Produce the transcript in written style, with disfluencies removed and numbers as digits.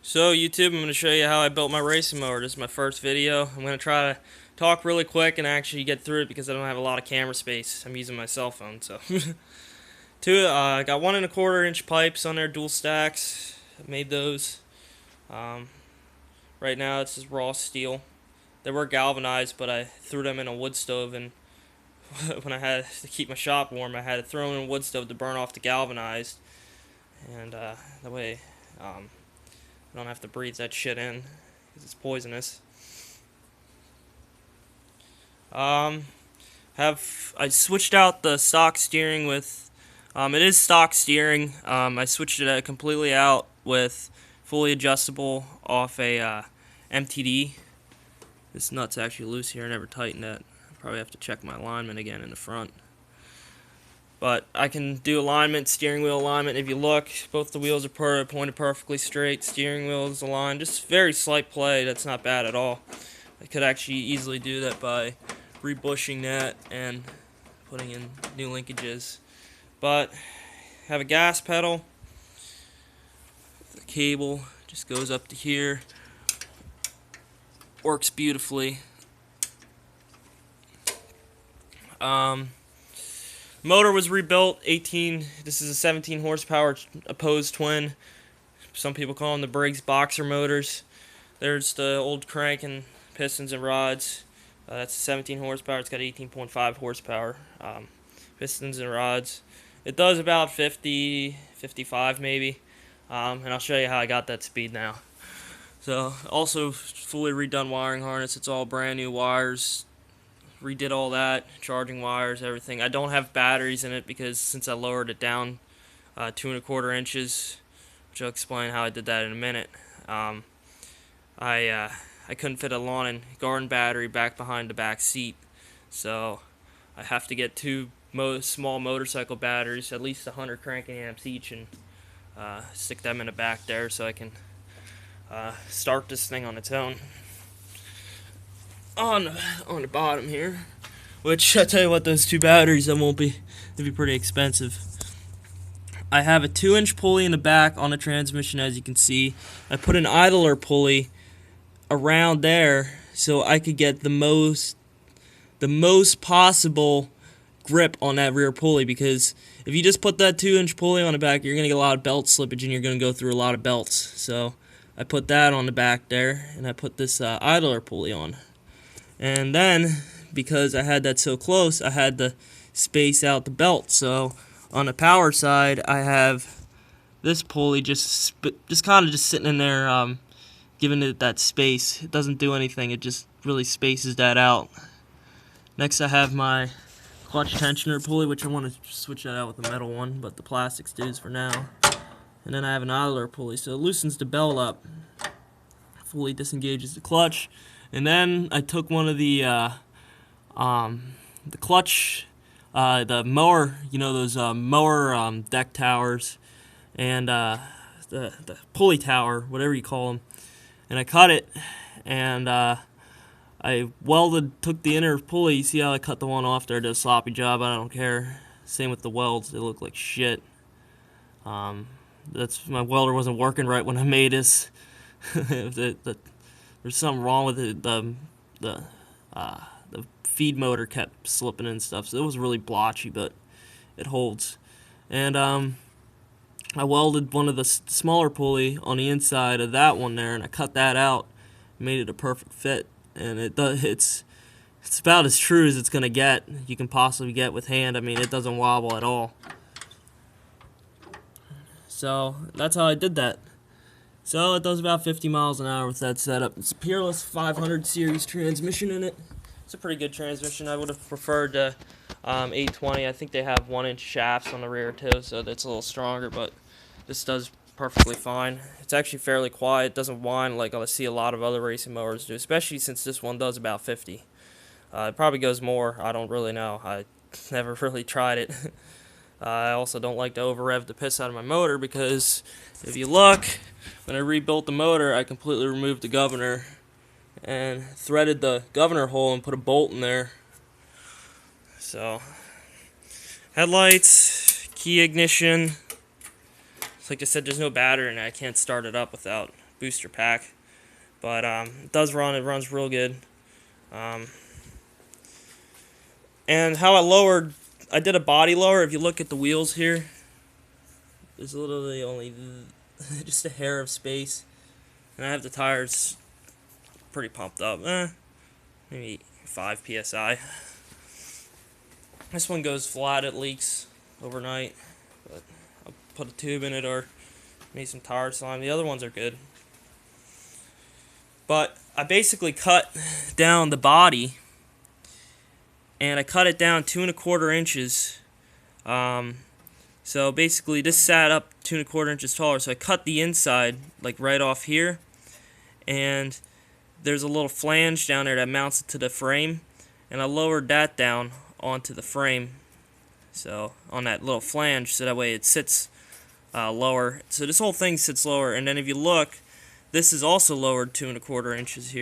So YouTube, I'm going to show you how I built my racing mower. This is my first video. I'm going to try to talk really quick and actually get through it because I don't have a lot of camera space. I'm using my cell phone. So, I got 1¼ inch pipes on there, dual stacks. I made those. Right now it's just raw steel. They were galvanized, but I threw them in a wood stove, and when I had to keep my shop warm, I had to throw them in a wood stove to burn off the galvanized, and that way. I don't have to breathe that shit in because it's poisonous. I switched out the stock steering with it is stock steering. I switched it completely out with fully adjustable off a MTD. This nut's actually loose here. I never tightened it. I probably have to check my alignment again in the front. But I can do alignment, steering wheel alignment. If you look, both the wheels are pointed perfectly straight. Steering wheel is aligned. Just very slight play. That's not bad at all. I could actually easily do that by rebushing that and putting in new linkages. But have a gas pedal. The cable just goes up to here. Works beautifully. Motor was rebuilt, 18, this is a 17 horsepower opposed twin. Some people call them the Briggs boxer motors. There's the old crank and pistons and rods. That's 17 horsepower, it's got 18.5 horsepower. Pistons and rods. It does about 50, 55 maybe. And I'll show you how I got that speed now. So, also fully redone wiring harness, it's all brand new wires. Redid all that, charging wires, everything. I don't have batteries in it because since I lowered it down 2¼ inches, which I'll explain how I did that in a minute. I couldn't fit a lawn and garden battery back behind the back seat, so I have to get two small motorcycle batteries, at least 100 cranking amps each, and stick them in the back there so I can start this thing on its own. On the bottom here, which I tell you what, those two batteries, they'll be pretty expensive. I have a 2-inch pulley in the back on the transmission, as you can see. I put an idler pulley around there so I could get the most possible grip on that rear pulley, because if you just put that 2-inch pulley on the back, you're gonna get a lot of belt slippage and you're gonna go through a lot of belts. So I put that on the back there, and I put this idler pulley on. And then, because I had that so close, I had to space out the belt. So on the power side, I have this pulley just kind of just sitting in there, giving it that space. It doesn't do anything. It just really spaces that out. Next, I have my clutch tensioner pulley, which I want to switch that out with a metal one, but the plastics does for now. And then I have an idler pulley, so it loosens the belt up, fully disengages the clutch. And then I took one of the clutch, the mower, you know, those mower deck towers, and the pulley tower, whatever you call them, and I cut it, and I took the inner pulley. You see how I cut the one off there? Did a sloppy job. I don't care. Same with the welds; they look like shit. My welder wasn't working right when I made this. There's something wrong with it. The feed motor kept slipping and stuff, so it was really blotchy, but it holds. And I welded one of the smaller pulley on the inside of that one there, and I cut that out, made it a perfect fit. And it's about as true as it's gonna get. You can possibly get with hand. I mean, it doesn't wobble at all. So that's how I did that. So it does about 50 miles an hour with that setup. It's a Peerless 500 series transmission in it. It's a pretty good transmission. I would have preferred the 820. I think they have 1-inch shafts on the rear too, so that's a little stronger, but this does perfectly fine. It's actually fairly quiet. It doesn't whine like I see a lot of other racing mowers do, especially since this one does about 50. It probably goes more. I don't really know. I never really tried it. I also don't like to over-rev the piss out of my motor, because if you look, when I rebuilt the motor, I completely removed the governor and threaded the governor hole and put a bolt in there. So, headlights, key ignition. Like I said, there's no battery and I can't start it up without booster pack. But it does run. It runs real good. And how I did a body lower. If you look at the wheels here, there's literally only just a hair of space. And I have the tires pretty pumped up. Maybe 5 psi. This one goes flat. It leaks overnight. But I'll put a tube in it or make some tire slime. The other ones are good. But I basically cut down the body. And I cut it down 2 1/4 inches. So basically this sat up 2 1/4 inches taller. So I cut the inside like right off here. And there's a little flange down there that mounts it to the frame. And I lowered that down onto the frame. So on that little flange, so that way it sits lower. So this whole thing sits lower. And then if you look, this is also lowered 2 1/4 inches here.